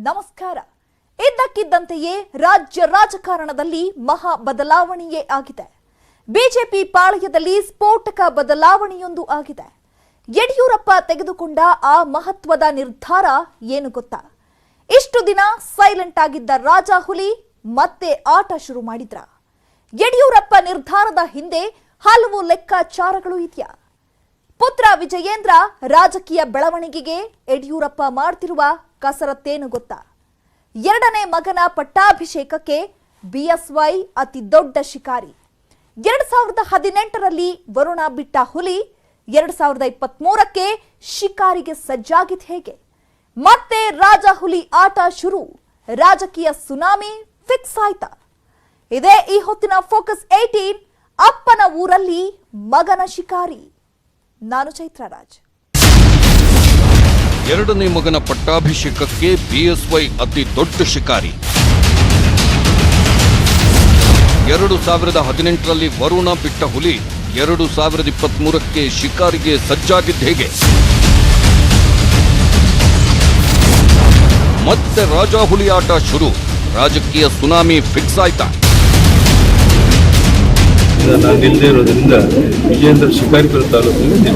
ನಮಸ್ಕಾರ. ಇದ್ದಕ್ಕಿದ್ದಂತೆಯೇ ರಾಜ್ಯ ರಾಜಕಾರಣದಲ್ಲಿ ಮಹಾ ಬದಲಾವಣೆಯೇ ಆಗಿದೆ. ಬಿಜೆಪಿ ಪಾಳಯದಲ್ಲಿ ಸ್ಫೋಟಕ ಬದಲಾವಣೆಯೊಂದು ಆಗಿದೆ. ಯಡಿಯೂರಪ್ಪ ತೆಗೆದುಕೊಂಡ ಆ ಮಹತ್ವದ ನಿರ್ಧಾರ ಏನು ಗೊತ್ತಾ? ಇಷ್ಟು ದಿನ ಸೈಲೆಂಟ್ ಆಗಿದ್ದ ರಾಜ ಹುಲಿ ಮತ್ತೆ ಆಟ ಶುರು ಮಾಡಿದ್ರ? ಯಡಿಯೂರಪ್ಪ ನಿರ್ಧಾರದ ಹಿಂದೆ ಹಲವು ಲೆಕ್ಕಾಚಾರಗಳು ಇದೆಯಾ? ಪುತ್ರ ವಿಜಯೇಂದ್ರ ರಾಜಕೀಯ ಬೆಳವಣಿಗೆಗೆ ಯಡಿಯೂರಪ್ಪ ಮಾಡ್ತಿರುವ ಕಸರತ್ತೇನು ಗೊತ್ತಾ? ಎರಡನೇ ಮಗನ ಪಟ್ಟಾಭಿಷೇಕಕ್ಕೆ ಬಿಎಸ್ವೈ ಅತಿ ದೊಡ್ಡ ಶಿಕಾರಿ. 2018ರಲ್ಲಿ ವರುಣ ಬಿಟ್ಟ ಹುಲಿ 2023ಕ್ಕೆ ಶಿಕಾರಿಗೆ ಸಜ್ಜಾಗಿದ್ ಹೇಗೆ? ಮತ್ತೆ ರಾಜ ಹುಲಿ ಆಟ ಶುರು. ರಾಜಕೀಯ ಸುನಾಮಿ ಫಿಕ್ಸ್ ಆಯ್ತಾ? ಇದೇ ಈ ಹೊತ್ತಿನ ಫೋಕಸ್ 18. ಅಪ್ಪನ ಊರಲ್ಲಿ ಮಗನ ಶಿಕಾರಿ. ನಾನು ಚೈತ್ರ ರಾಜ್. ಎರಡನೇ ಮಗನ ಪಟ್ಟಾಭಿಷೇಕಕ್ಕೆ ಬಿಎಸ್ವೈ ಅತಿ ದೊಡ್ಡ ಶಿಕಾರಿ. 2018ರಲ್ಲಿ ವರುಣ ಬಿಟ್ಟ ಹುಲಿ 2023ಕ್ಕೆ ಶಿಕಾರಿಗೆ ಸಜ್ಜಾಗಿದ್ದ ಹೇಗೆ? ಮತ್ತೆ ರಾಜ ಹುಲಿ ಆಟ ಶುರು. ರಾಜಕೀಯ ಸುನಾಮಿ ಫಿಕ್ಸ್ ಆಯ್ತಾ? ನಾನು ನಿಲ್ಲದೆ ಇರೋದ್ರಿಂದ ವಿಜಯೇಂದ್ರ ಶಿಕಾರಿಪುರ ತಾಲೂಕಿನಲ್ಲಿ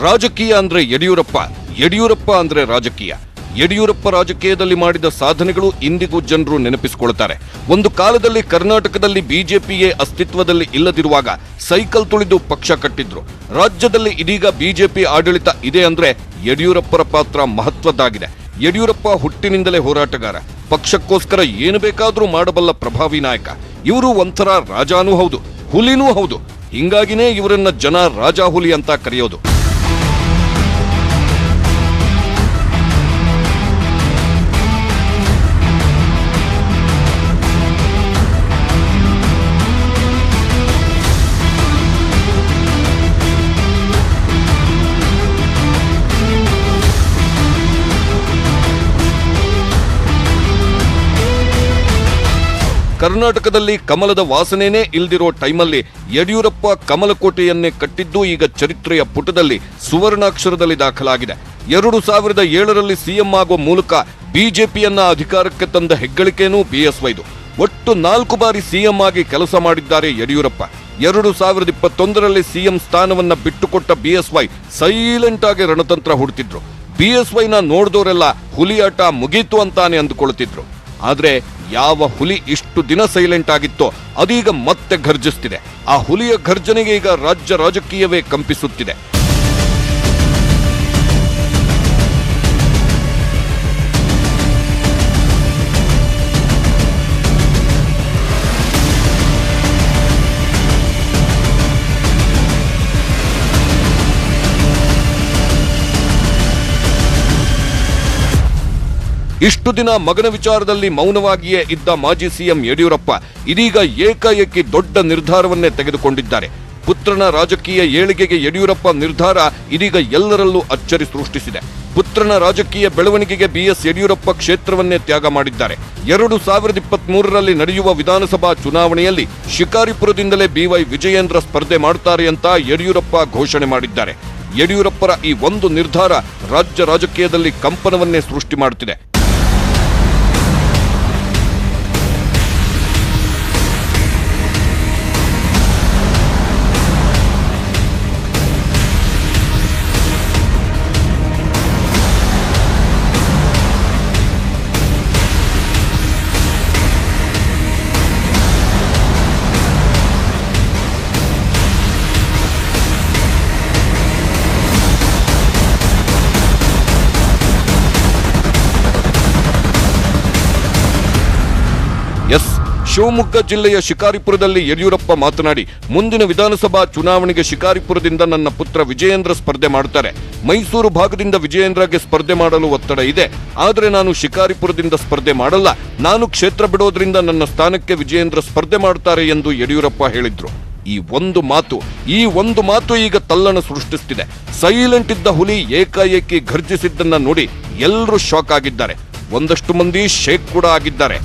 ರಾಜಕೀಯ ಅಂದ್ರೆ ಯಡಿಯೂರಪ್ಪ, ಯಡಿಯೂರಪ್ಪ ಅಂದ್ರೆ ರಾಜಕೀಯ. ಯಡಿಯೂರಪ್ಪ ರಾಜಕೀಯದಲ್ಲಿ ಮಾಡಿದ ಸಾಧನೆಗಳು ಇಂದಿಗೂ ಜನರು ನೆನಪಿಸಿಕೊಳ್ತಾರೆ. ಒಂದು ಕಾಲದಲ್ಲಿ ಕರ್ನಾಟಕದಲ್ಲಿ ಬಿಜೆಪಿಯೇ ಅಸ್ತಿತ್ವದಲ್ಲಿ ಇಲ್ಲದಿರುವಾಗ ಸೈಕಲ್ ತುಳಿದು ಪಕ್ಷ ಕಟ್ಟಿದ್ರು. ರಾಜ್ಯದಲ್ಲಿ ಇದೀಗ ಬಿಜೆಪಿ ಆಡಳಿತ ಇದೆ ಅಂದ್ರೆ ಯಡಿಯೂರಪ್ಪರ ಪಾತ್ರ ಮಹತ್ವದ್ದಾಗಿದೆ. ಯಡಿಯೂರಪ್ಪ ಹುಟ್ಟಿನಿಂದಲೇ ಹೋರಾಟಗಾರ, ಪಕ್ಷಕ್ಕೋಸ್ಕರ ಏನು ಬೇಕಾದರೂ ಮಾಡಬಲ್ಲ ಪ್ರಭಾವಿ ನಾಯಕ. ಇವರು ಒಂಥರ ರಾಜಾನೂ ಹೌದು, ಹುಲಿನೂ ಹೌದು. ಹಿಂಗಾಗಿನೇ ಇವರನ್ನ ಜನ ರಾಜ ಹುಲಿ ಅಂತ ಕರೆಯೋದು. ಕರ್ನಾಟಕದಲ್ಲಿ ಕಮಲದ ವಾಸನೆನೇ ಇಲ್ದಿರೋ ಟೈಮಲ್ಲಿ ಯಡಿಯೂರಪ್ಪ ಕಮಲಕೋಟೆಯನ್ನೇ ಕಟ್ಟಿದ್ದು ಈಗ ಚರಿತ್ರೆಯ ಪುಟದಲ್ಲಿ ಸುವರ್ಣಾಕ್ಷರದಲ್ಲಿ ದಾಖಲಾಗಿದೆ. 2007ರಲ್ಲಿ ಸಿಎಂ ಆಗೋ ಮೂಲಕ ಬಿಜೆಪಿಯನ್ನ ಅಧಿಕಾರಕ್ಕೆ ತಂದ ಹೆಗ್ಗಳಿಕೆನೂ ಬಿಎಸ್ವೈದು. ಒಟ್ಟು 4 ಬಾರಿ ಸಿಎಂ ಆಗಿ ಕೆಲಸ ಮಾಡಿದ್ದಾರೆ ಯಡಿಯೂರಪ್ಪ. 2021ರಲ್ಲಿ ಸಿಎಂ ಸ್ಥಾನವನ್ನ ಬಿಟ್ಟುಕೊಟ್ಟ ಬಿಎಸ್ವೈ ಸೈಲೆಂಟ್ ಆಗಿ ರಣತಂತ್ರ ಹುಡುತಿದ್ರು. ಬಿಎಸ್ವೈನ ನೋಡಿದವರೆಲ್ಲ ಹುಲಿಯಾಟ ಮುಗೀತು ಅಂತಾನೆ ಅಂದುಕೊಳ್ತಿದ್ರು. ಆದ್ರೆ ಯಾವ ಹುಲಿ ಇಷ್ಟು ದಿನ ಸೈಲೆಂಟ್ ಆಗಿತ್ತೋ ಅದೀಗ ಮತ್ತೆ ಘರ್ಜಿಸ್ತಿದೆ. ಆ ಹುಲಿಯ ಘರ್ಜನೆಗೆ ಈಗ ರಾಜ್ಯ ರಾಜಕೀಯವೇ ಕಂಪಿಸುತ್ತಿದೆ. ಇಷ್ಟು ದಿನ ಮಗನ ವಿಚಾರದಲ್ಲಿ ಮೌನವಾಗಿಯೇ ಇದ್ದ ಮಾಜಿ ಸಿಎಂ ಯಡಿಯೂರಪ್ಪ ಇದೀಗ ಏಕಾಏಕಿ ದೊಡ್ಡ ನಿರ್ಧಾರವನ್ನೇ ತೆಗೆದುಕೊಂಡಿದ್ದಾರೆ. ಪುತ್ರನ ರಾಜಕೀಯ ಏಳಿಗೆಗೆ ಯಡಿಯೂರಪ್ಪ ನಿರ್ಧಾರ ಇದೀಗ ಎಲ್ಲರಲ್ಲೂ ಅಚ್ಚರಿ ಸೃಷ್ಟಿಸಿದೆ. ಪುತ್ರನ ರಾಜಕೀಯ ಬೆಳವಣಿಗೆಗೆ ಬಿಎಸ್ ಯಡಿಯೂರಪ್ಪ ಕ್ಷೇತ್ರವನ್ನೇ ತ್ಯಾಗ ಮಾಡಿದ್ದಾರೆ. 2023ರಲ್ಲಿ ನಡೆಯುವ ವಿಧಾನಸಭಾ ಚುನಾವಣೆಯಲ್ಲಿ ಶಿಕಾರಿಪುರದಿಂದಲೇ ಬಿವೈ ವಿಜಯೇಂದ್ರ ಸ್ಪರ್ಧೆ ಮಾಡುತ್ತಾರೆ ಅಂತ ಯಡಿಯೂರಪ್ಪ ಘೋಷಣೆ ಮಾಡಿದ್ದಾರೆ. ಯಡಿಯೂರಪ್ಪರ ಈ ಒಂದು ನಿರ್ಧಾರ ರಾಜ್ಯ ರಾಜಕೀಯದಲ್ಲಿ ಕಂಪನವನ್ನೇ ಸೃಷ್ಟಿ ಮಾಡುತ್ತಿದೆ. ಎಸ್, ಶಿವಮೊಗ್ಗ ಜಿಲ್ಲೆಯ ಶಿಕಾರಿಪುರದಲ್ಲಿ ಯಡಿಯೂರಪ್ಪ ಮಾತನಾಡಿ, ಮುಂದಿನ ವಿಧಾನಸಭಾ ಚುನಾವಣೆಗೆ ಶಿಕಾರಿಪುರದಿಂದ ನನ್ನ ಪುತ್ರ ವಿಜಯೇಂದ್ರ ಸ್ಪರ್ಧೆ ಮಾಡುತ್ತಾರೆ. ಮೈಸೂರು ಭಾಗದಿಂದ ವಿಜಯೇಂದ್ರಗೆ ಸ್ಪರ್ಧೆ ಮಾಡಲು ಒತ್ತಡ ಇದೆ, ಆದರೆ ನಾನು ಶಿಕಾರಿಪುರದಿಂದ ಸ್ಪರ್ಧೆ ಮಾಡಲ್ಲ. ನಾನು ಕ್ಷೇತ್ರ ಬಿಡೋದ್ರಿಂದ ನನ್ನ ಸ್ಥಾನಕ್ಕೆ ವಿಜಯೇಂದ್ರ ಸ್ಪರ್ಧೆ ಮಾಡುತ್ತಾರೆ ಎಂದು ಯಡಿಯೂರಪ್ಪ ಹೇಳಿದ್ರು. ಈ ಒಂದು ಮಾತು ಈಗ ತಲ್ಲಣ ಸೃಷ್ಟಿಸುತ್ತಿದೆ. ಸೈಲೆಂಟ್ ಇದ್ದ ಹುಲಿ ಏಕಾಏಕಿ ಘರ್ಜಿಸಿದ್ದನ್ನ ನೋಡಿ ಎಲ್ಲರೂ ಶಾಕ್ ಆಗಿದ್ದಾರೆ. ಒಂದಷ್ಟು ಮಂದಿ ಶೇಕ್ ಕೂಡ ಆಗಿದ್ದಾರೆ.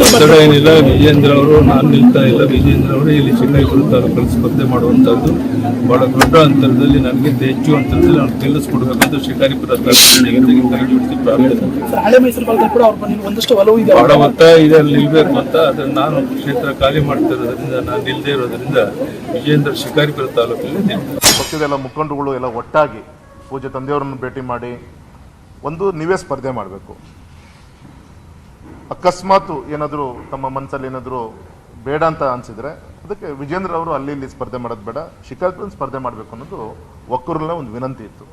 ಒತ್ತಡ ಏನಿಲ್ಲ. ವಿಜೇಂದ್ರ ಅವರು ನಾನು ನಿಲ್ತಾ ಇಲ್ಲ. ವಿಜೇಂದ್ರ ಅವರು ಇಲ್ಲಿ ಶಿಕಾರಿಪುರ ತಾಲೂಕಲ್ಲಿ ಸ್ಪರ್ಧೆ ಮಾಡುವಂತಹದ್ದು ಬಹಳ ದೊಡ್ಡ ಅಂತರದಲ್ಲಿ ನನಗೆ ಹೆಚ್ಚು ಅಂತರದಲ್ಲಿ ನಾನು ಗೆಲ್ಲಿಸ್ಕೊಡ್ಬೇಕಂತ ಶಿಕಾರಿಪುರ ತಾಲೂಕಿನ ಕೈ ಜೋಡಿಸಿ ಪ್ರಾರ್ಥನೆ. ಹಳೆ ಮೈಸೂರು ಭಾಗದಲ್ಲಿ ಕೂಡ ಅವ್ರ ಒಂದಷ್ಟು ಒಲವು ಇದೆ, ಬಹಳ ಒತ್ತಾಯ ಇದೆ ಅಲ್ಲಿ ನಿಲ್ಬೇಕು ಅಂತ. ಆದ್ರೆ ನಾನು ಕ್ಷೇತ್ರ ಖಾಲಿ ಮಾಡ್ತಾ ಇರೋದ್ರಿಂದ, ನಾನು ನಿಲ್ದೇ ಇರೋದ್ರಿಂದ ವಿಜೇಂದ್ರ ಶಿಕಾರಿಪುರ ತಾಲೂಕಲ್ಲಿ ನಿಲ್ತಾರೆ. ಪಕ್ಷದ ಎಲ್ಲ ಮುಖಂಡರುಗಳು ಎಲ್ಲ ಒಟ್ಟಾಗಿ ಪೂಜ್ಯ ತಂದೆಯವರನ್ನು ಭೇಟಿ ಮಾಡಿ ನೀವೇ ಸ್ಪರ್ಧೆ ಮಾಡಬೇಕು. ಅಕಸ್ಮಾತ್ ಏನಾದರೂ ತಮ್ಮ ಮನಸ್ಸಲ್ಲಿ ಏನಾದರೂ ಬೇಡ ಅಂತ ಅನಿಸಿದ್ರೆ ಅದಕ್ಕೆ ವಿಜೇಂದ್ರ ಅವರು ಅಲ್ಲಿ ಇಲ್ಲಿ ಸ್ಪರ್ಧೆ ಮಾಡೋದು ಬೇಡ, ಶಿಕಾರಿಪುರ ಸ್ಪರ್ಧೆ ಮಾಡಬೇಕು ಅನ್ನೋದು ಒಕ್ಕೂರಲ್ಲೇ ಒಂದು ವಿನಂತಿ ಇತ್ತು.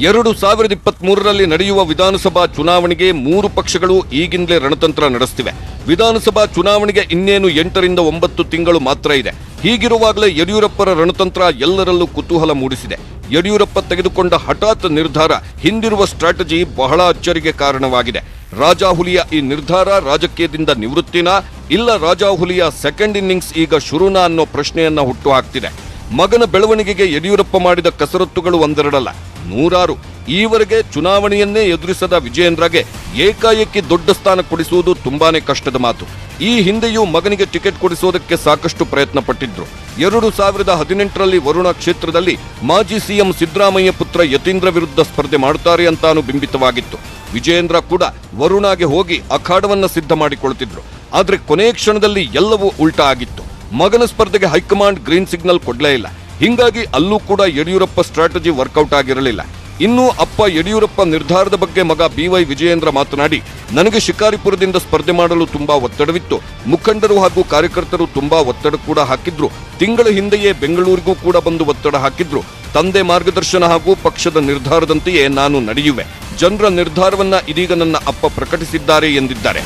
ಎರಡು 2023ರಲ್ಲಿ ನಡೆಯುವ ವಿಧಾನಸಭಾ ಚುನಾವಣೆಗೆ 3 ಪಕ್ಷಗಳು ಈಗಿಂದಲೇ ರಣತಂತ್ರ ನಡೆಸುತ್ತಿವೆ. ವಿಧಾನಸಭಾ ಚುನಾವಣೆಗೆ ಇನ್ನೇನು 8 ರಿಂದ 9 ತಿಂಗಳು ಮಾತ್ರ ಇದೆ. ಹೀಗಿರುವಾಗಲೇ ಯಡಿಯೂರಪ್ಪರ ರಣತಂತ್ರ ಎಲ್ಲರಲ್ಲೂ ಕುತೂಹಲ ಮೂಡಿಸಿದೆ. ಯಡಿಯೂರಪ್ಪ ತೆಗೆದುಕೊಂಡ ಹಠಾತ್ ನಿರ್ಧಾರ ಹಿಂದಿರುವ ಸ್ಟ್ರಾಟಜಿ ಬಹಳ ಅಚ್ಚರಿಗೆ ಕಾರಣವಾಗಿದೆ. ರಾಜಾಹುಲಿಯ ಈ ನಿರ್ಧಾರ ರಾಜಕೀಯದಿಂದ ನಿವೃತ್ತಿನಾ, ಇಲ್ಲ ರಾಜಾಹುಲಿಯ ಸೆಕೆಂಡ್ ಇನ್ನಿಂಗ್ಸ್ ಈಗ ಶುರುನಾ ಅನ್ನೋ ಪ್ರಶ್ನೆಯನ್ನ ಹುಟ್ಟುಹಾಕ್ತಿದೆ. ಮಗನ ಬೆಳವಣಿಗೆಗೆ ಯಡಿಯೂರಪ್ಪ ಮಾಡಿದ ಕಸರತ್ತುಗಳು ಒಂದೆರಡಲ್ಲ, 100. ಈವರೆಗೆ ಚುನಾವಣೆಯನ್ನೇ ಎದುರಿಸದ ವಿಜಯೇಂದ್ರಗೆ ಏಕಾಏಕಿ ದೊಡ್ಡ ಸ್ಥಾನ ಕೊಡಿಸುವುದು ತುಂಬಾನೇ ಕಷ್ಟದ ಮಾತು. ಈ ಹಿಂದೆಯೂ ಮಗನಿಗೆ ಟಿಕೆಟ್ ಕೊಡಿಸೋದಕ್ಕೆ ಸಾಕಷ್ಟು ಪ್ರಯತ್ನ ಪಟ್ಟಿದ್ರು. 2018ರಲ್ಲಿ ವರುಣ ಕ್ಷೇತ್ರದಲ್ಲಿ ಮಾಜಿ ಸಿಎಂ ಸಿದ್ದರಾಮಯ್ಯ ಪುತ್ರ ಯತೀಂದ್ರ ವಿರುದ್ಧ ಸ್ಪರ್ಧೆ ಮಾಡುತ್ತಾರೆ ಅಂತಾನು ಬಿಂಬಿತವಾಗಿತ್ತು. ವಿಜಯೇಂದ್ರ ಕೂಡ ವರುಣಾಗೆ ಹೋಗಿ ಅಖಾಡವನ್ನ ಸಿದ್ಧ ಮಾಡಿಕೊಳ್ತಿದ್ರು. ಆದ್ರೆ ಕೊನೆ ಕ್ಷಣದಲ್ಲಿ ಎಲ್ಲವೂ ಉಲ್ಟಾ ಆಗಿತ್ತು. ಮಗನ ಸ್ಪರ್ಧೆಗೆ ಹೈಕಮಾಂಡ್ ಗ್ರೀನ್ ಸಿಗ್ನಲ್ ಕೊಡ್ಲೇ ಇಲ್ಲ. ಹಿಂಗಾಗಿ ಅಲ್ಲೂ ಕೂಡ ಯಡಿಯೂರಪ್ಪ ಸ್ಟ್ರಾಟಜಿ ವರ್ಕೌಟ್ ಆಗಿರಲಿಲ್ಲ. ಇನ್ನು ಅಪ್ಪ ಯಡಿಯೂರಪ್ಪ ನಿರ್ಧಾರದ ಬಗ್ಗೆ ಮಗ BY ವಿಜಯೇಂದ್ರ ಮಾತನಾಡಿ, ನನಗೆ ಶಿಕಾರಿಪುರದಿಂದ ಸ್ಪರ್ಧೆ ಮಾಡಲು ತುಂಬಾ ಒತ್ತಡವಿತ್ತು. ಮುಖಂಡರು ಹಾಗೂ ಕಾರ್ಯಕರ್ತರು ತುಂಬಾ ಒತ್ತಡ ಕೂಡ ಹಾಕಿದ್ರು. ತಿಂಗಳ ಹಿಂದೆಯೇ ಬೆಂಗಳೂರಿಗೂ ಕೂಡ ಬಂದು ಒತ್ತಡ ಹಾಕಿದ್ರು. ತಂದೆ ಮಾರ್ಗದರ್ಶನ ಹಾಗೂ ಪಕ್ಷದ ನಿರ್ಧಾರದಂತೆಯೇ ನಾನು ನಡೆಯುವೆ. ಜನರ ನಿರ್ಧಾರವನ್ನ ಇದೀಗ ನನ್ನ ಅಪ್ಪ ಪ್ರಕಟಿಸಿದ್ದಾರೆ ಎಂದಿದ್ದಾರೆ.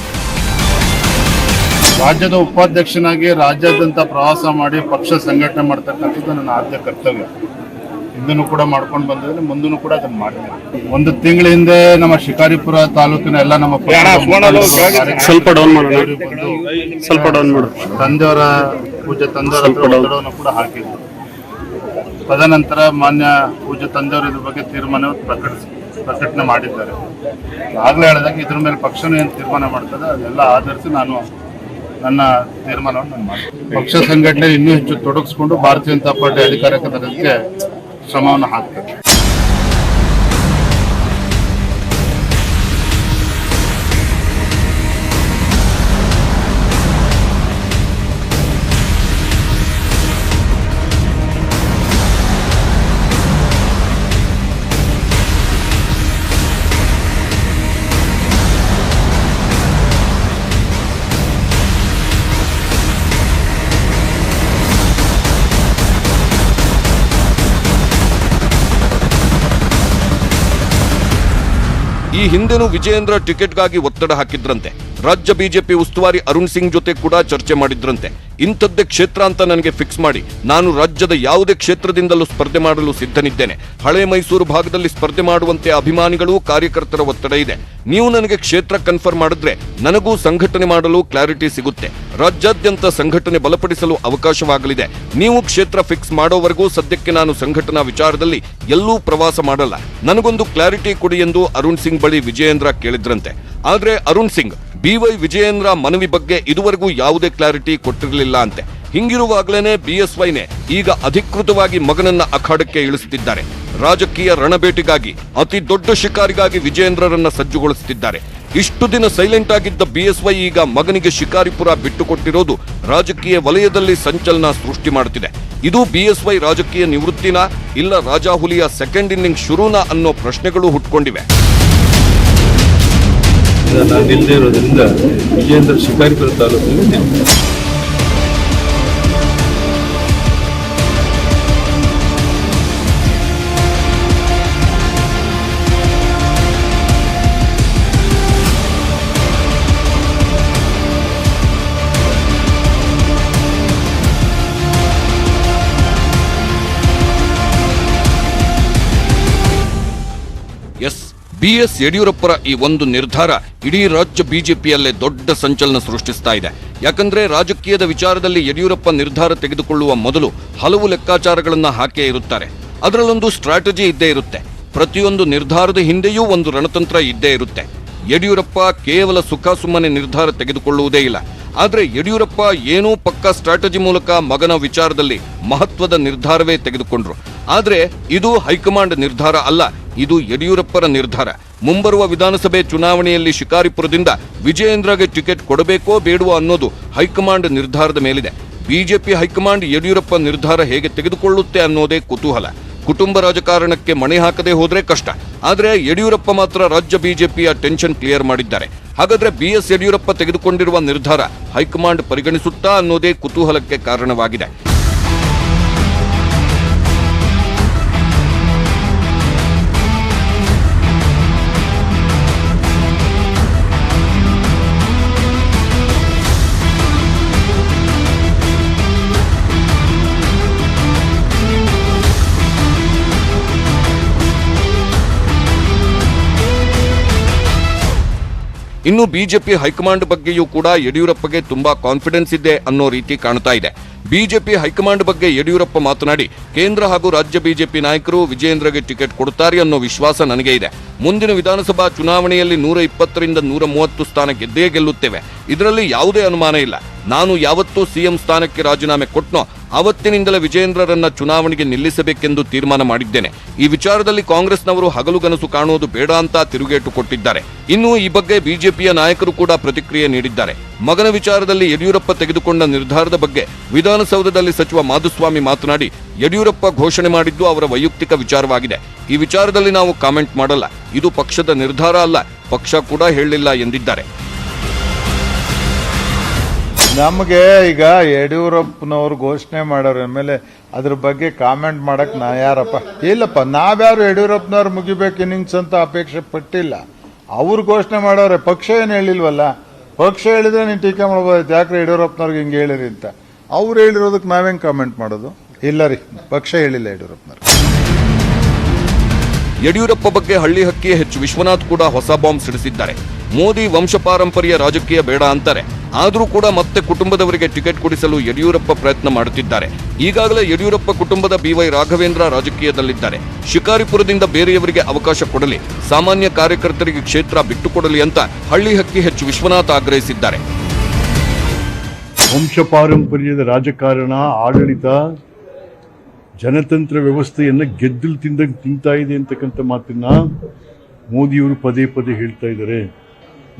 ರಾಜ್ಯದ ಉಪಾಧ್ಯಕ್ಷನಾಗಿ ರಾಜ್ಯಾದ್ಯಂತ ಪ್ರವಾಸ ಮಾಡಿ ಪಕ್ಷ ಸಂಘಟನೆ ಮಾಡ್ತಕ್ಕಂಥದ್ದು ನನ್ನ ಆದ್ಯ ಕರ್ತವ್ಯ. ಇದನ್ನು ಕೂಡ ಮಾಡ್ಕೊಂಡು ಬಂದಿದ್ರೆ ಮುಂದೂ ಕೂಡ ಅದನ್ನು ಮಾಡ್ತೀನಿ. 1 ತಿಂಗಳ ಹಿಂದೆ ನಮ್ಮ ಶಿಕಾರಿಪುರ ತಾಲೂಕಿನ ಎಲ್ಲ ನಮ್ಮ ತಂದೆಯವರ ಪೂಜ್ಯ ತಂದೆಯವರ ಕೂಡ ಹಾಕಿದ್ರು. ತದನಂತರ ಮಾನ್ಯ ಪೂಜ್ಯ ತಂದೆಯವರು ಇದ್ರ ಬಗ್ಗೆ ಪ್ರಕಟಣೆ ಮಾಡಿದ್ದಾರೆ. ಆಗ್ಲೇ ಹೇಳಿದಾಗ ಇದ್ರ ಮೇಲೆ ಪಕ್ಷನೂ ಏನು ತೀರ್ಮಾನ ಮಾಡ್ತದೆ ಅದೆಲ್ಲ ಆಧರಿಸಿ ನಾನು ನನ್ನ ತೀರ್ಮಾನವನ್ನು ನಾನು ಮಾಡ್ತೀನಿ. ಪಕ್ಷ ಸಂಘಟನೆ ಇನ್ನೂ ಹೆಚ್ಚು ತೊಡಗಿಸ್ಕೊಂಡು ಭಾರತೀಯ ಜನತಾ ಪಾರ್ಟಿ ಅಧಿಕಾರಕ್ಕೆ ತರೋದಕ್ಕೆ ಶ್ರಮವನ್ನು ಹಾಕ್ತೇನೆ. ಈ ಹಿಂದೆನೂ ವಿಜಯೇಂದ್ರ ಟಿಕೆಟ್ಗಾಗಿ ಒತ್ತಡ ಹಾಕಿದ್ರಂತೆ. ರಾಜ್ಯ ಬಿಜೆಪಿ ಉಸ್ತುವಾರಿ ಅರುಣ್ ಸಿಂಗ್ ಜೊತೆ ಕೂಡ ಚರ್ಚೆ ಮಾಡಿದ್ರಂತೆ. ಇಂಥದ್ದೇ ಕ್ಷೇತ್ರ ಅಂತ ನನಗೆ ಫಿಕ್ಸ್ ಮಾಡಿ, ನಾನು ರಾಜ್ಯದ ಯಾವುದೇ ಕ್ಷೇತ್ರದಿಂದಲೂ ಸ್ಪರ್ಧೆ ಮಾಡಲು ಸಿದ್ಧನಿದ್ದೇನೆ. ಹಳೆ ಮೈಸೂರು ಭಾಗದಲ್ಲಿ ಸ್ಪರ್ಧೆ ಮಾಡುವಂತೆ ಅಭಿಮಾನಿಗಳು ಕಾರ್ಯಕರ್ತರ ಒತ್ತಡ ಇದೆ. ನೀವು ನನಗೆ ಕ್ಷೇತ್ರ ಕನ್ಫರ್ಮ್ ಮಾಡಿದ್ರೆ ನನಗೂ ಸಂಘಟನೆ ಮಾಡಲು ಕ್ಲಾರಿಟಿ ಸಿಗುತ್ತೆ. ರಾಜ್ಯಾದ್ಯಂತ ಸಂಘಟನೆ ಬಲಪಡಿಸಲು ಅವಕಾಶವಾಗಲಿದೆ. ನೀವು ಕ್ಷೇತ್ರ ಫಿಕ್ಸ್ ಮಾಡೋವರೆಗೂ ಸದ್ಯಕ್ಕೆ ನಾನು ಸಂಘಟನಾ ವಿಚಾರದಲ್ಲಿ ಎಲ್ಲೂ ಪ್ರವಾಸ ಮಾಡಲ್ಲ. ನನಗೊಂದು ಕ್ಲಾರಿಟಿ ಕೊಡಿ ಎಂದು ಅರುಣ್ ಸಿಂಗ್ ಬಳಿ ವಿಜಯೇಂದ್ರ ಕೇಳಿದ್ರಂತೆ. ಆದ್ರೆ ಅರುಣ್ ಸಿಂಗ್ BY ವಿಜಯೇಂದ್ರ ಮನವಿ ಬಗ್ಗೆ ಇದುವರೆಗೂ ಯಾವುದೇ ಕ್ಲಾರಿಟಿ ಕೊಟ್ಟಿರಲಿಲ್ಲ ಅಂತೆ. ಹಿಂಗಿರುವಾಗಲೇ BSYನೇ ಈಗ ಅಧಿಕೃತವಾಗಿ ಮಗನನ್ನ ಅಖಾಡಕ್ಕೆ ಇಳಿಸುತ್ತಿದ್ದಾರೆ. ರಾಜಕೀಯ ರಣಬೇಟೆಗಾಗಿ ಅತಿ ದೊಡ್ಡ ಶಿಕಾರಿಗಾಗಿ ವಿಜಯೇಂದ್ರರನ್ನ ಸಜ್ಜುಗೊಳಿಸುತ್ತಿದ್ದಾರೆ. ಇಷ್ಟು ದಿನ ಸೈಲೆಂಟ್ ಆಗಿದ್ದ BSY ಈಗ ಮಗನಿಗೆ ಶಿಕಾರಿಪುರ ಬಿಟ್ಟುಕೊಟ್ಟಿರೋದು ರಾಜಕೀಯ ವಲಯದಲ್ಲಿ ಸಂಚಲನ ಸೃಷ್ಟಿ ಮಾಡುತ್ತಿದೆ. ಇದು BSY ರಾಜಕೀಯ ನಿವೃತ್ತಿನಾ, ಇಲ್ಲ ರಾಜಾಹುಲಿಯ ಸೆಕೆಂಡ್ ಇನ್ನಿಂಗ್ ಶುರುನಾ ಅನ್ನೋ ಪ್ರಶ್ನೆಗಳು ಹುಟ್ಕೊಂಡಿವೆ. ನಾನು ನಿಲ್ದೇ ಇರೋದ್ರಿಂದ ವಿಜೇಂದ್ರ ಶಿಕಾರಿಪುರ ತಾಲೂಕಿನಲ್ಲಿ ನಿಲ್ತಾರೆ. ಬಿಎಸ್ ಯಡಿಯೂರಪ್ಪರ ಈ ಒಂದು ನಿರ್ಧಾರ ಇಡೀ ರಾಜ್ಯ ಬಿಜೆಪಿಯಲ್ಲೇ ದೊಡ್ಡ ಸಂಚಲನ ಸೃಷ್ಟಿಸ್ತಾ ಇದೆ. ಯಾಕಂದ್ರೆ ರಾಜಕೀಯದ ವಿಚಾರದಲ್ಲಿ ಯಡಿಯೂರಪ್ಪ ನಿರ್ಧಾರ ತೆಗೆದುಕೊಳ್ಳುವ ಮೊದಲು ಹಲವು ಲೆಕ್ಕಾಚಾರಗಳನ್ನ ಹಾಕೇ ಇರುತ್ತಾರೆ. ಅದರಲ್ಲೊಂದು ಸ್ಟ್ರಾಟಜಿ ಇದ್ದೇ ಇರುತ್ತೆ. ಪ್ರತಿಯೊಂದು ನಿರ್ಧಾರದ ಹಿಂದೆಯೂ ಒಂದು ರಣತಂತ್ರ ಇದ್ದೇ ಇರುತ್ತೆ. ಯಡಿಯೂರಪ್ಪ ಕೇವಲ ಸುಖ ಸುಮ್ಮನೆ ನಿರ್ಧಾರ ತೆಗೆದುಕೊಳ್ಳುವುದೇ ಇಲ್ಲ. ಆದ್ರೆ ಯಡಿಯೂರಪ್ಪ ಏನೋ ಪಕ್ಕಾ ಸ್ಟ್ರಾಟಜಿ ಮೂಲಕ ಮಗನ ವಿಚಾರದಲ್ಲಿ ಮಹತ್ವದ ನಿರ್ಧಾರವೇ ತೆಗೆದುಕೊಂಡ್ರು. ಆದ್ರೆ ಇದು ಹೈಕಮಾಂಡ್ ನಿರ್ಧಾರ ಅಲ್ಲ, ಇದು ಯಡಿಯೂರಪ್ಪರ ನಿರ್ಧಾರ. ಮುಂಬರುವ ವಿಧಾನಸಭೆ ಚುನಾವಣೆಯಲ್ಲಿ ಶಿಕಾರಿಪುರದಿಂದ ವಿಜಯೇಂದ್ರಗೆ ಟಿಕೆಟ್ ಕೊಡಬೇಕೋ ಬೇಡವೋ ಅನ್ನೋದು ಹೈಕಮಾಂಡ್ ನಿರ್ಧಾರದ ಮೇಲಿದೆ. ಬಿಜೆಪಿ ಹೈಕಮಾಂಡ್ ಯಡಿಯೂರಪ್ಪ ನಿರ್ಧಾರ ಹೇಗೆ ತೆಗೆದುಕೊಳ್ಳುತ್ತೆ ಅನ್ನೋದೇ ಕುತೂಹಲ. ಕುಟುಂಬ ರಾಜಕಾರಣಕ್ಕೆ ಮಣೆ ಹಾಕದೆ ಹೋದ್ರೆ ಕಷ್ಟ. ಆದ್ರೆ ಯಡಿಯೂರಪ್ಪ ಮಾತ್ರ ರಾಜ್ಯ ಬಿಜೆಪಿಯ ಟೆನ್ಷನ್ ಕ್ಲಿಯರ್ ಮಾಡಿದ್ದಾರೆ. ಹಾಗಾದ್ರೆ ಬಿಎಸ್ ಯಡಿಯೂರಪ್ಪ ತೆಗೆದುಕೊಂಡಿರುವ ನಿರ್ಧಾರ ಹೈಕಮಾಂಡ್ ಪರಿಗಣಿಸುತ್ತಾ ಅನ್ನೋದೇ ಕುತೂಹಲಕ್ಕೆ ಕಾರಣವಾಗಿದೆ. ಇನ್ನು ಬಿಜೆಪಿ ಹೈಕಮಾಂಡ್ ಬಗ್ಗೆಯೂ ಕೂಡ ಯಡಿಯೂರಪ್ಪಗೆ ತುಂಬಾ ಕಾನ್ಫಿಡೆನ್ಸ್ ಇದೆ ಅನ್ನೋ ರೀತಿ ಕಾಣ್ತಾ ಇದೆ. ಬಿಜೆಪಿ ಹೈಕಮಾಂಡ್ ಬಗ್ಗೆ ಯಡಿಯೂರಪ್ಪ ಮಾತನಾಡಿ, ಕೇಂದ್ರ ಹಾಗೂ ರಾಜ್ಯ ಬಿಜೆಪಿ ನಾಯಕರು ವಿಜಯೇಂದ್ರಗೆ ಟಿಕೆಟ್ ಕೊಡುತ್ತಾರೆ ಅನ್ನೋ ವಿಶ್ವಾಸ ನನಗೆ ಇದೆ. ಮುಂದಿನ ವಿಧಾನಸಭಾ ಚುನಾವಣೆಯಲ್ಲಿ 120ರಿಂದ 130 ಸ್ಥಾನ ಗೆದ್ದೇ ಗೆಲ್ಲುತ್ತೇವೆ. ಇದರಲ್ಲಿ ಯಾವುದೇ ಅನುಮಾನ ಇಲ್ಲ. ನಾನು ಯಾವತ್ತೂ ಸಿಎಂ ಸ್ಥಾನಕ್ಕೆ ರಾಜೀನಾಮೆ ಕೊಟ್ಟನೋ ಅವತ್ತಿನಿಂದಲೇ ವಿಜಯೇಂದ್ರರನ್ನ ಚುನಾವಣೆಗೆ ನಿಲ್ಲಿಸಬೇಕೆಂದು ತೀರ್ಮಾನ ಮಾಡಿದ್ದೇನೆ. ಈ ವಿಚಾರದಲ್ಲಿ ಕಾಂಗ್ರೆಸ್ನವರು ಹಗಲುಗನಸು ಕಾಣುವುದು ಬೇಡ ಅಂತ ತಿರುಗೇಟು ಕೊಟ್ಟಿದ್ದಾರೆ. ಇನ್ನು ಈ ಬಗ್ಗೆ ಬಿಜೆಪಿಯ ನಾಯಕರು ಕೂಡ ಪ್ರತಿಕ್ರಿಯೆ ನೀಡಿದ್ದಾರೆ. ಮಗನ ವಿಚಾರದಲ್ಲಿ ಯಡಿಯೂರಪ್ಪ ತೆಗೆದುಕೊಂಡ ನಿರ್ಧಾರದ ಬಗ್ಗೆ ವಿಧಾನಸೌಧದಲ್ಲಿ ಸಚಿವ ಮಾಧುಸ್ವಾಮಿ ಮಾತನಾಡಿ, ಯಡಿಯೂರಪ್ಪ ಘೋಷಣೆ ಮಾಡಿದ್ದು ಅವರ ವೈಯಕ್ತಿಕ ವಿಚಾರವಾಗಿದೆ. ಈ ವಿಚಾರದಲ್ಲಿ ನಾವು ಕಾಮೆಂಟ್ ಮಾಡಲ್ಲ. ಇದು ಪಕ್ಷದ ನಿರ್ಧಾರ ಅಲ್ಲ, ಪಕ್ಷ ಕೂಡ ಹೇಳಿಲ್ಲ ಎಂದಿದ್ದಾರೆ. ನಮಗೆ ಈಗ ಯಡಿಯೂರಪ್ಪನವ್ರು ಘೋಷಣೆ ಮಾಡೋರ ಮೇಲೆ ಅದ್ರ ಬಗ್ಗೆ ಕಾಮೆಂಟ್ ಮಾಡಕ್ ನಾ ಯಾರಪ್ಪ? ಇಲ್ಲಪ್ಪ, ನಾವ್ಯಾರು ಯಡಿಯೂರಪ್ಪನವ್ರು ಮುಗಿಬೇಕು ಇನ್ನಿಂಗ್ಸ್ ಅಂತ ಅಪೇಕ್ಷೆ ಪಟ್ಟಿಲ್ಲ. ಅವ್ರು ಘೋಷಣೆ ಮಾಡೋರೆ, ಪಕ್ಷ ಏನು ಹೇಳಿಲ್ವಲ್ಲ. ಪಕ್ಷ ಹೇಳಿದ್ರೆ ನೀನು ಟೀಕೆ ಮಾಡ್ಬೋದು, ಯಾಕ್ರೆ ಯಡಿಯೂರಪ್ಪನವ್ರಿಗೆ ಹಿಂಗೆ ಹೇಳಿರಿ ಅಂತ. ಅವ್ರು ಹೇಳಿರೋದಕ್ಕೆ ನಾವೇನು ಕಾಮೆಂಟ್ ಮಾಡೋದು? ಇಲ್ಲ ರೀ, ಪಕ್ಷ ಹೇಳಿಲ್ಲ ಯಡಿಯೂರಪ್ಪನವ್ರು. ಯಡಿಯೂರಪ್ಪ ಬಗ್ಗೆ ಹಳ್ಳಿ ಹಕ್ಕಿ ಎಚ್ ವಿಶ್ವನಾಥ್ ಕೂಡ ಹೊಸ ಬಾಂಬ್ ಸಿಡಿಸಿದ್ದಾರೆ. ಮೋದಿ ವಂಶ ಪಾರಂಪರ್ಯ ರಾಜಕೀಯ ಬೇಡ ಅಂತಾರೆ. ಆದರೂ ಕೂಡ ಮತ್ತೆ ಕುಟುಂಬದವರಿಗೆ ಟಿಕೆಟ್ ಕೊಡಿಸಲು ಯಡಿಯೂರಪ್ಪ ಪ್ರಯತ್ನ ಮಾಡುತ್ತಿದ್ದಾರೆ. ಈಗಾಗಲೇ ಯಡಿಯೂರಪ್ಪ ಕುಟುಂಬದ ಬಿವೈ ರಾಘವೇಂದ್ರ ರಾಜಕೀಯದಲ್ಲಿದ್ದಾರೆ. ಶಿಕಾರಿಪುರದಿಂದ ಬೇರೆಯವರಿಗೆ ಅವಕಾಶ ಕೊಡಲಿ, ಸಾಮಾನ್ಯ ಕಾರ್ಯಕರ್ತರಿಗೆ ಕ್ಷೇತ್ರ ಬಿಟ್ಟುಕೊಡಲಿ ಅಂತ ಹಳ್ಳಿ ಹಕ್ಕಿ ಎಚ್ ವಿಶ್ವನಾಥ್ ಆಗ್ರಹಿಸಿದ್ದಾರೆ. ವಂಶ ಪಾರಂಪರ್ಯದ ರಾಜಕಾರಣ, ಆಡಳಿತ, ಜನತಂತ್ರ ವ್ಯವಸ್ಥೆಯನ್ನ ಗೆದ್ದಲು ತಿಂತಾ ಇದೆ ಅಂತಕ್ಕಂಥ ಮಾತನ್ನ ಮೋದಿಯವರು ಪದೇ ಪದೇ ಹೇಳ್ತಾ ಇದ್ದಾರೆ.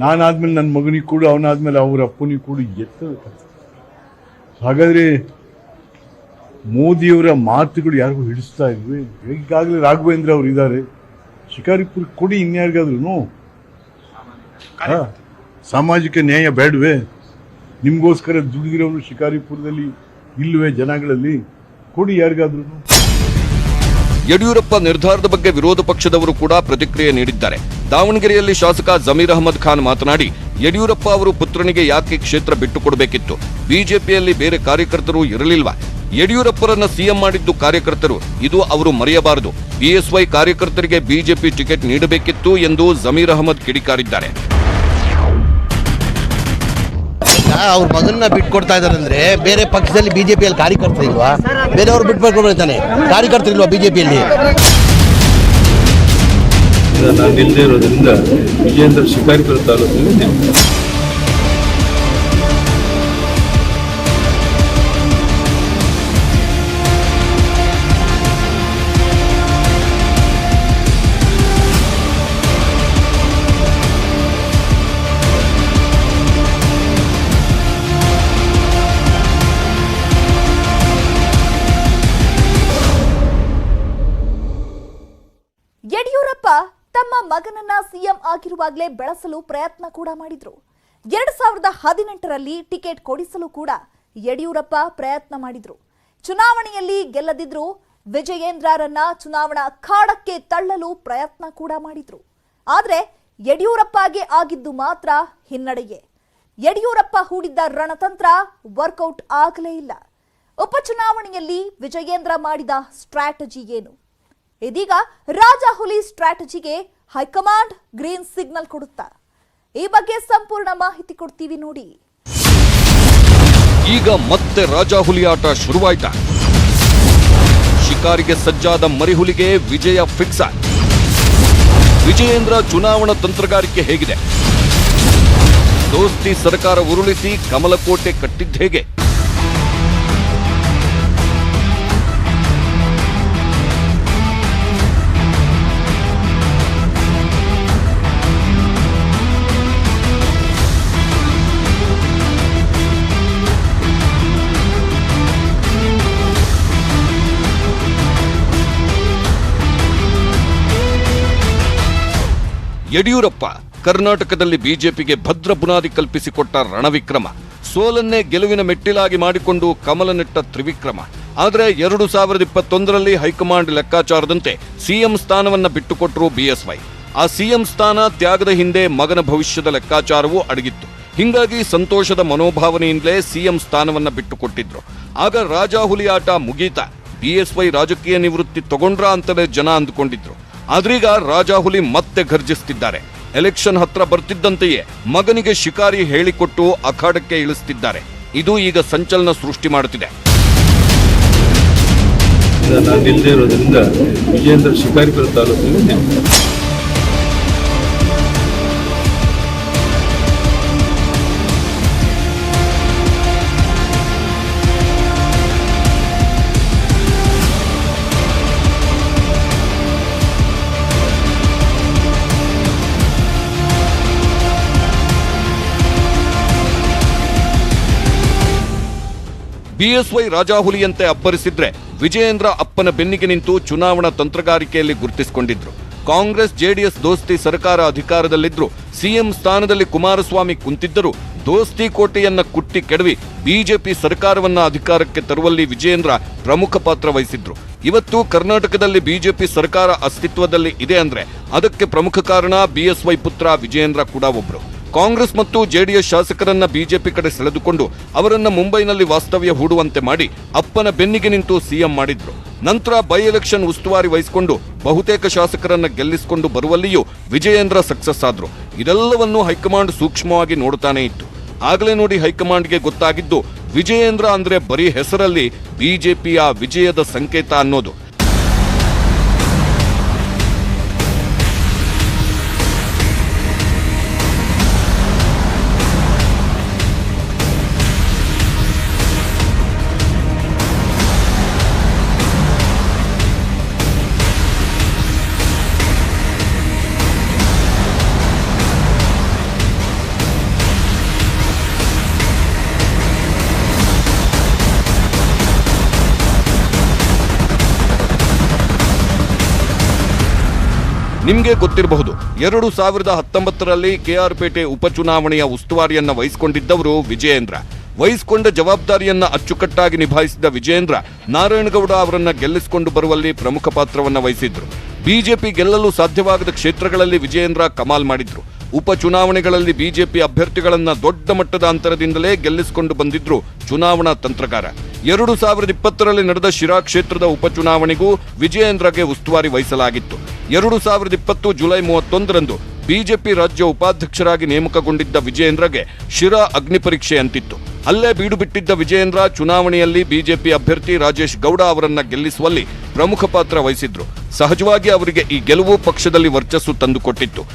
ನಾನಾದ್ಮೇಲೆ ನನ್ನ ಮಗನಿಗೆ ಕೂಡ, ಅವನಾದ್ಮೇಲೆ ಅವ್ರ ಅಪ್ಪನಿಗೆ ಕೂಡ ಹಾಗಾದ್ರೆ ಮೋದಿಯವರ ಮಾತುಗಳು ಯಾರಿಗೂ ಹಿಡಿಸ್ತಾ ಇದ್ವಿ? ಈಗಾಗಲೇ ರಾಘವೇಂದ್ರ ಅವರು ಇದ್ದಾರೆ, ಶಿಕಾರಿಪುರ ಕೊಡಿ, ಇನ್ಯಾರಿಗಾದ್ರೂ ಸಾಮಾಜಿಕ ನ್ಯಾಯ ಬೇಡವೇ? ನಿಮ್ಗೋಸ್ಕರ ದುಡಿದಿರೋರು ಶಿಕಾರಿಪುರದಲ್ಲಿ ಇಲ್ಲವೇ? ಜನಗಳಲ್ಲಿ ಕೊಡಿ ಯಾರಿಗಾದ್ರೂ. ಯಡಿಯೂರಪ್ಪ ನಿರ್ಧಾರದ ಬಗ್ಗೆ ವಿರೋಧ ಪಕ್ಷದವರು ಕೂಡ ಪ್ರತಿಕ್ರಿಯೆ ನೀಡಿದ್ದಾರೆ. ದಾವಣಗೆರೆಯಲ್ಲಿ ಶಾಸಕ ಜಮೀರ್ ಅಹಮದ್ ಖಾನ್ ಮಾತನಾಡಿ, ಯಡಿಯೂರಪ್ಪ ಅವರು ಪುತ್ರನಿಗೆ ಯಾಕೆ ಕ್ಷೇತ್ರ ಬಿಟ್ಟುಕೊಡಬೇಕಿತ್ತು? ಬಿಜೆಪಿಯಲ್ಲಿ ಬೇರೆ ಕಾರ್ಯಕರ್ತರು ಇರಲಿಲ್ವಾ? ಯಡಿಯೂರಪ್ಪರನ್ನ ಸಿಎಂ ಮಾಡಿದ್ದು ಕಾರ್ಯಕರ್ತರು, ಇದು ಅವರು ಮರೆಯಬಾರದು. ಬಿಎಸ್ವೈ ಕಾರ್ಯಕರ್ತರಿಗೆ ಬಿಜೆಪಿ ಟಿಕೆಟ್ ನೀಡಬೇಕಿತ್ತು ಎಂದು ಜಮೀರ್ ಅಹಮದ್ ಕಿಡಿಕಾರಿದ್ದಾರೆ. ಅವ್ರ ಮಗನ್ನ ಬಿಟ್ಕೊಡ್ತಾ ಇದಾರೆ ಅಂದ್ರೆ ಬೇರೆ ಪಕ್ಷದಲ್ಲಿ ಬಿಜೆಪಿಯಲ್ಲಿ ಕಾರ್ಯಕರ್ತರು ಇಲ್ವಾ? ಬೇರೆಯವ್ರು ಬಿಟ್ಕೊಡ್ತಾನೆ, ಕಾರ್ಯಕರ್ತರು ಇಲ್ವಾ ಬಿಜೆಪಿಯಲ್ಲಿ? ನಾನು ನಿಲ್ಲದೆ ಇರೋದ್ರಿಂದ ವಿಜಯೇಂದ್ರ ಶಿಕಾರಿಪುರ ತಾಲೂಕಿನಲ್ಲಿ ಯಡಿಯೂರಪ್ಪ ತಮ್ಮ ಮಗನನ್ನ ಸಿಎಂ ಆಗಿರುವಾಗಲೇ ಬೆಳೆಸಲು ಪ್ರಯತ್ನ ಕೂಡ ಮಾಡಿದ್ರು. 2018ರಲ್ಲಿ ಟಿಕೆಟ್ ಕೊಡಿಸಲು ಕೂಡ ಯಡಿಯೂರಪ್ಪ ಪ್ರಯತ್ನ ಮಾಡಿದ್ರು. ಚುನಾವಣೆಯಲ್ಲಿ ಗೆಲ್ಲದಿದ್ರು ವಿಜಯೇಂದ್ರರನ್ನ ಚುನಾವಣಾ ಅಖಾಡಕ್ಕೆ ತಳ್ಳಲು ಪ್ರಯತ್ನ ಕೂಡ ಮಾಡಿದ್ರು. ಆದ್ರೆ ಯಡಿಯೂರಪ್ಪಗೆ ಆಗಿದ್ದು ಮಾತ್ರ ಹಿನ್ನಡೆಯೇ. ಯಡಿಯೂರಪ್ಪ ಹೂಡಿದ್ದ ರಣತಂತ್ರ ವರ್ಕೌಟ್ ಆಗಲೇ ಇಲ್ಲ. ಉಪಚುನಾವಣೆಯಲ್ಲಿ ವಿಜಯೇಂದ್ರ ಮಾಡಿದ ಸ್ಟ್ರಾಟಜಿ ಏನು? ಇದೀಗ ರಾಜ ಹುಲಿ ಸ್ಟ್ರಾಟಜಿಗೆ ಹೈಕಮಾಂಡ್ ಗ್ರೀನ್ ಸಿಗ್ನಲ್ ಕೊಡುತ್ತಾ? ಈ ಬಗ್ಗೆ ಸಂಪೂರ್ಣ ಮಾಹಿತಿ ಕೊಡ್ತೀವಿ ನೋಡಿ. ಈಗ ಮತ್ತೆ ರಾಜಾಹುಲಿ ಆಟ ಶುರುವಾಯ್ತಾ? ಶಿಕಾರಿಗೆ ಸಜ್ಜಾದ ಮರಿಹುಲಿಗೆ ವಿಜಯ ಫಿಕ್ಸ್. ವಿಜಯೇಂದ್ರ ಚುನಾವಣಾ ತಂತ್ರಗಾರಿಕೆ ಹೇಗಿದೆ? ದೋಸ್ತಿ ಸರ್ಕಾರ ಉರುಳಿಸಿ ಕಮಲಕೋಟೆ ಕಟ್ಟಿದ್ದೇಗೆ? ಯಡಿಯೂರಪ್ಪ ಕರ್ನಾಟಕದಲ್ಲಿ ಬಿಜೆಪಿಗೆ ಭದ್ರ ಬುನಾದಿ ಕಲ್ಪಿಸಿಕೊಟ್ಟ ರಣವಿಕ್ರಮ, ಸೋಲನ್ನೇ ಗೆಲುವಿನ ಮೆಟ್ಟಿಲಾಗಿ ಮಾಡಿಕೊಂಡು ಕಮಲ ನೆಟ್ಟ ತ್ರಿವಿಕ್ರಮ. ಆದರೆ 2021ರಲ್ಲಿ ಹೈಕಮಾಂಡ್ ಲೆಕ್ಕಾಚಾರದಂತೆ ಸಿಎಂ ಸ್ಥಾನವನ್ನ ಬಿಟ್ಟುಕೊಟ್ಟರು ಬಿಎಸ್ವೈ. ಆ ಸಿಎಂ ಸ್ಥಾನ ತ್ಯಾಗದ ಹಿಂದೆ ಮಗನ ಭವಿಷ್ಯದ ಲೆಕ್ಕಾಚಾರವೂ ಅಡಗಿತ್ತು. ಹಿಂಗಾಗಿ ಸಂತೋಷದ ಮನೋಭಾವನೆಯಿಂದಲೇ ಸಿಎಂ ಸ್ಥಾನವನ್ನ ಬಿಟ್ಟುಕೊಟ್ಟಿದ್ರು. ಆಗ ರಾಜಾಹುಲಿ ಆಟ ಮುಗೀತಾ, ಬಿಎಸ್ವೈ ರಾಜಕೀಯ ನಿವೃತ್ತಿ ತಗೊಂಡ್ರಾ ಅಂತಲೇ ಜನ ಅಂದುಕೊಂಡಿದ್ರು. ಆದ್ರೀಗ ರಾಜಾಹುಲಿ ಮತ್ತೆ ಘರ್ಜಿಸುತ್ತಿದ್ದಾರೆ. ಎಲೆಕ್ಷನ್ ಹತ್ರ ಬರ್ತಿದ್ದಂತೆಯೇ ಮಗನಿಗೆ ಶಿಕಾರಿ ಹೇಳಿಕೊಟ್ಟು ಅಖಾಡಕ್ಕೆ ಇಳಿಸುತ್ತಿದ್ದಾರೆ. ಇದು ಈಗ ಸಂಚಲನ ಸೃಷ್ಟಿ ಮಾಡುತ್ತಿದೆ. ನಾನು ಇಲ್ಲದೆ ಇರೋದ್ರಿಂದ ವಿಜಯೇಂದ್ರ ಶಿಕಾರಿಪುರ ತಾಲೂಕಿನಲ್ಲಿ ಬಿಎಸ್ವೈ ರಾಜಾಹುಲಿಯಂತೆ ಅಬ್ಬರಿಸಿದ್ರೆ ವಿಜಯೇಂದ್ರ ಅಪ್ಪನ ಬೆನ್ನಿಗೆ ನಿಂತು ಚುನಾವಣಾ ತಂತ್ರಗಾರಿಕೆಯಲ್ಲಿ ಗುರುತಿಸಿಕೊಂಡಿದ್ರು. ಕಾಂಗ್ರೆಸ್ ಜೆಡಿಎಸ್ ದೋಸ್ತಿ ಸರ್ಕಾರ ಅಧಿಕಾರದಲ್ಲಿದ್ರು, ಸಿಎಂ ಸ್ಥಾನದಲ್ಲಿ ಕುಮಾರಸ್ವಾಮಿ ಕುಂತಿದ್ದರು. ದೋಸ್ತಿ ಕೋಟೆಯನ್ನ ಕುಟ್ಟಿ ಕೆಡವಿ ಬಿಜೆಪಿ ಸರ್ಕಾರವನ್ನ ಅಧಿಕಾರಕ್ಕೆ ತರುವಲ್ಲಿ ವಿಜಯೇಂದ್ರ ಪ್ರಮುಖ ಪಾತ್ರ ವಹಿಸಿದ್ರು. ಇವತ್ತು ಕರ್ನಾಟಕದಲ್ಲಿ ಬಿಜೆಪಿ ಸರ್ಕಾರ ಅಸ್ತಿತ್ವದಲ್ಲಿ ಇದೆ ಅಂದ್ರೆ ಅದಕ್ಕೆ ಪ್ರಮುಖ ಕಾರಣ ಬಿಎಸ್ವೈ ಪುತ್ರ ವಿಜಯೇಂದ್ರ ಕೂಡ ಒಬ್ರು. ಕಾಂಗ್ರೆಸ್ ಮತ್ತು ಜೆಡಿಎಸ್ ಶಾಸಕರನ್ನ ಬಿಜೆಪಿ ಕಡೆ ಸೆಳೆದುಕೊಂಡು ಅವರನ್ನ ಮುಂಬೈನಲ್ಲಿ ವಾಸ್ತವ್ಯ ಹೂಡುವಂತೆ ಮಾಡಿ ಅಪ್ಪನ ಬೆನ್ನಿಗೆ ನಿಂತು ಸಿಎಂ ಮಾಡಿದ್ರು. ನಂತರ ಬೈ ಎಲೆಕ್ಷನ್ ಉಸ್ತುವಾರಿ ವಹಿಸಿಕೊಂಡು ಬಹುತೇಕ ಶಾಸಕರನ್ನ ಗೆಲ್ಲಿಸಿಕೊಂಡು ಬರುವಲ್ಲಿಯೂ ವಿಜಯೇಂದ್ರ ಸಕ್ಸಸ್ ಆದ್ರು. ಇದೆಲ್ಲವನ್ನೂ ಹೈಕಮಾಂಡ್ ಸೂಕ್ಷ್ಮವಾಗಿ ನೋಡುತ್ತಾನೆ ಇತ್ತು. ಆಗಲೇ ನೋಡಿ ಹೈಕಮಾಂಡ್ಗೆ ಗೊತ್ತಾಗಿದ್ದು ವಿಜಯೇಂದ್ರ ಅಂದ್ರೆ ಬರೀ ಹೆಸರಲ್ಲಿ ಬಿಜೆಪಿಯ ವಿಜಯದ ಸಂಕೇತ ಅನ್ನೋದು. ನಿಮಗೆ ಗೊತ್ತಿರಬಹುದು, 2019ರಲ್ಲಿ ಕೆಆರ್ಪೇಟೆ ಉಪಚುನಾವಣೆಯ ಉಸ್ತುವಾರಿಯನ್ನ ವಹಿಸಿಕೊಂಡಿದ್ದವರು ವಿಜಯೇಂದ್ರ. ವಹಿಸಿಕೊಂಡ ಜವಾಬ್ದಾರಿಯನ್ನ ಅಚ್ಚುಕಟ್ಟಾಗಿ ನಿಭಾಯಿಸಿದ ವಿಜಯೇಂದ್ರ ನಾರಾಯಣಗೌಡ ಅವರನ್ನ ಗೆಲ್ಲಿಸಿಕೊಂಡು ಬರುವಲ್ಲಿ ಪ್ರಮುಖ ಪಾತ್ರವನ್ನ ವಹಿಸಿದ್ರು. ಬಿಜೆಪಿ ಗೆಲ್ಲಲು ಸಾಧ್ಯವಾಗದ ಕ್ಷೇತ್ರಗಳಲ್ಲಿ ವಿಜಯೇಂದ್ರ ಕಮಾಲ್ ಮಾಡಿದ್ರು. ಉಪಚುನಾವಣೆಗಳಲ್ಲಿ ಬಿಜೆಪಿ ಅಭ್ಯರ್ಥಿಗಳನ್ನ ದೊಡ್ಡ ಮಟ್ಟದ ಅಂತರದಿಂದಲೇ ಗೆಲ್ಲಿಸಿಕೊಂಡು ಬಂದಿದ್ರು ಚುನಾವಣಾ ತಂತ್ರಗಾರ. 2020ರಲ್ಲಿ ನಡೆದ ಶಿರಾ ಕ್ಷೇತ್ರದ ಉಪಚುನಾವಣೆಗೂ ವಿಜಯೇಂದ್ರಗೆ ಉಸ್ತುವಾರಿ ವಹಿಸಲಾಗಿತ್ತು. 2020 ಜುಲೈ 31ರಂದು ಬಿಜೆಪಿ ರಾಜ್ಯ ಉಪಾಧ್ಯಕ್ಷರಾಗಿ ನೇಮಕಗೊಂಡಿದ್ದ ವಿಜಯೇಂದ್ರಗೆ ಶಿರಾ ಅಗ್ನಿ ಪರೀಕ್ಷೆ ಅಂತಿತ್ತು. ಅಲ್ಲೇ ಬೀಡು ಬಿಟ್ಟಿದ್ದ ವಿಜಯೇಂದ್ರ ಚುನಾವಣೆಯಲ್ಲಿ ಬಿಜೆಪಿ ಅಭ್ಯರ್ಥಿ ರಾಜೇಶ್ ಗೌಡ ಅವರನ್ನ ಗೆಲ್ಲಿಸುವಲ್ಲಿ ಪ್ರಮುಖ ಪಾತ್ರ ವಹಿಸಿದ್ರು. ಸಹಜವಾಗಿ ಅವರಿಗೆ ಈ ಗೆಲುವು ಪಕ್ಷದಲ್ಲಿ ವರ್ಚಸ್ಸು ತಂದುಕೊಟ್ಟಿತ್ತು.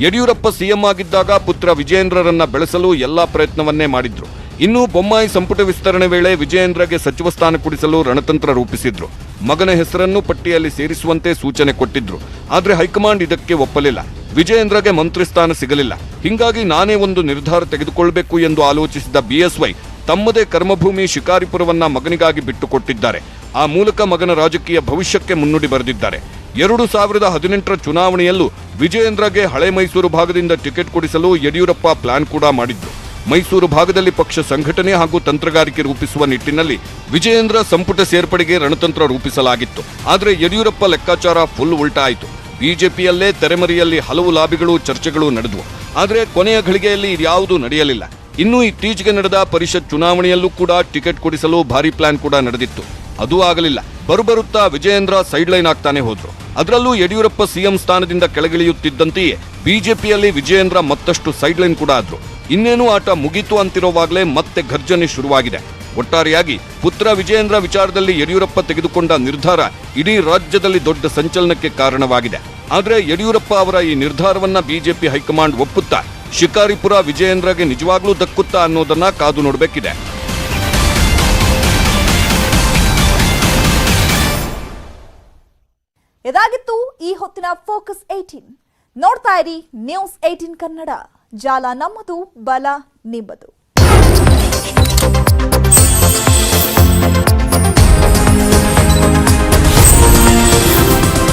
ಯಡಿಯೂರಪ್ಪ ಸಿಎಂ ಆಗಿದ್ದಾಗ ಪುತ್ರ ವಿಜಯೇಂದ್ರರನ್ನ ಬೆಳೆಸಲು ಎಲ್ಲಾ ಪ್ರಯತ್ನವನ್ನೇ ಮಾಡಿದ್ರು. ಇನ್ನು ಬೊಮ್ಮಾಯಿ ಸಂಪುಟ ವಿಸ್ತರಣೆ ವೇಳೆ ವಿಜಯೇಂದ್ರಗೆ ಸಚಿವ ಸ್ಥಾನ ಕೊಡಿಸಲು ರಣತಂತ್ರ ರೂಪಿಸಿದ್ರು. ಮಗನ ಹೆಸರನ್ನು ಪಟ್ಟಿಯಲ್ಲಿ ಸೇರಿಸುವಂತೆ ಸೂಚನೆ ಕೊಟ್ಟಿದ್ರು. ಆದ್ರೆ ಹೈಕಮಾಂಡ್ ಇದಕ್ಕೆ ಒಪ್ಪಲಿಲ್ಲ. ವಿಜಯೇಂದ್ರಗೆ ಮಂತ್ರಿ ಸ್ಥಾನ ಸಿಗಲಿಲ್ಲ. ಹಿಂಗಾಗಿ ನಾನೇ ಒಂದು ನಿರ್ಧಾರ ತೆಗೆದುಕೊಳ್ಳಬೇಕು ಎಂದು ಆಲೋಚಿಸಿದ ಬಿಎಸ್ವೈ ತಮ್ಮದೇ ಕರ್ಮಭೂಮಿ ಶಿಕಾರಿಪುರವನ್ನ ಮಗನಿಗಾಗಿ ಬಿಟ್ಟುಕೊಟ್ಟಿದ್ದಾರೆ. ಆ ಮೂಲಕ ಮಗನ ರಾಜಕೀಯ ಭವಿಷ್ಯಕ್ಕೆ ಮುನ್ನುಡಿ ಬರೆದಿದ್ದಾರೆ. 2018ರ ಚುನಾವಣೆಯಲ್ಲೂ ವಿಜಯೇಂದ್ರಗೆ ಹಳೆ ಮೈಸೂರು ಭಾಗದಿಂದ ಟಿಕೆಟ್ ಕೊಡಿಸಲು ಯಡಿಯೂರಪ್ಪ ಪ್ಲಾನ್ ಕೂಡ ಮಾಡಿದ್ರು. ಮೈಸೂರು ಭಾಗದಲ್ಲಿ ಪಕ್ಷ ಸಂಘಟನೆ ಹಾಗೂ ತಂತ್ರಗಾರಿಕೆ ರೂಪಿಸುವ ನಿಟ್ಟಿನಲ್ಲಿ ವಿಜಯೇಂದ್ರ ಸಂಪುಟ ಸೇರ್ಪಡೆಗೆ ರಣತಂತ್ರ ರೂಪಿಸಲಾಗಿತ್ತು. ಆದರೆ ಯಡಿಯೂರಪ್ಪ ಲೆಕ್ಕಾಚಾರ ಫುಲ್ ಉಲ್ಟಾ ಆಯಿತು. ಬಿಜೆಪಿಯಲ್ಲೇ ತೆರೆಮರೆಯಲ್ಲಿ ಹಲವು ಲಾಬಿಗಳು ಚರ್ಚೆಗಳು ನಡೆದವು. ಆದರೆ ಕೊನೆಯ ಘಳಿಗೆಯಲ್ಲಿ ಇದ್ಯಾವುದೂ ನಡೆಯಲಿಲ್ಲ. ಇನ್ನು ಇತ್ತೀಚೆಗೆ ನಡೆದ ಪರಿಷತ್ ಚುನಾವಣೆಯಲ್ಲೂ ಕೂಡ ಟಿಕೆಟ್ ಕೊಡಿಸಲು ಭಾರಿ ಪ್ಲಾನ್ ಕೂಡ ನಡೆದಿತ್ತು. ಅದೂ ಆಗಲಿಲ್ಲ. ಬರುಬರುತ್ತಾ ವಿಜಯೇಂದ್ರ ಸೈಡ್ಲೈನ್ ಆಗ್ತಾನೆ ಹೋದ್ರು. ಅದರಲ್ಲೂ ಯಡಿಯೂರಪ್ಪ ಸಿಎಂ ಸ್ಥಾನದಿಂದ ಕೆಳಗಿಳಿಯುತ್ತಿದ್ದಂತೆಯೇ ಬಿಜೆಪಿಯಲ್ಲಿ ವಿಜಯೇಂದ್ರ ಮತ್ತಷ್ಟು ಸೈಡ್ಲೈನ್ ಕೂಡ ಆದ್ರು. ಇನ್ನೇನು ಆಟ ಮುಗೀತು ಅಂತಿರೋವಾಗಲೇ ಮತ್ತೆ ಘರ್ಜನೆ ಶುರುವಾಗಿದೆ. ಒಟ್ಟಾರೆಯಾಗಿ ಪುತ್ರ ವಿಜಯೇಂದ್ರ ವಿಚಾರದಲ್ಲಿ ಯಡಿಯೂರಪ್ಪ ತೆಗೆದುಕೊಂಡ ನಿರ್ಧಾರ ಇಡೀ ರಾಜ್ಯದಲ್ಲಿ ದೊಡ್ಡ ಸಂಚಲನಕ್ಕೆ ಕಾರಣವಾಗಿದೆ. ಆದರೆ ಯಡಿಯೂರಪ್ಪ ಅವರ ಈ ನಿರ್ಧಾರವನ್ನ ಬಿಜೆಪಿ ಹೈಕಮಾಂಡ್ ಒಪ್ಪುತ್ತಾ ಶಿಕಾರಿಪುರ ವಿಜಯೇಂದ್ರಗೆ ನಿಜವಾಗ್ಲೂ ದಕ್ಕುತ್ತಾ ಅನ್ನೋದನ್ನ ಕಾದು ನೋಡಬೇಕಿದೆ. ಇದಾಗಿತ್ತು ಈ ಹೊತ್ತಿನ ಫೋಕಸ್ 18. ನೋಡ್ತಾ ಇರಿ ನ್ಯೂಸ್ 18 ಕನ್ನಡ. ಜಾಲ ನಮ್ಮದು, ಬಲ ನಿಮ್ಮದು.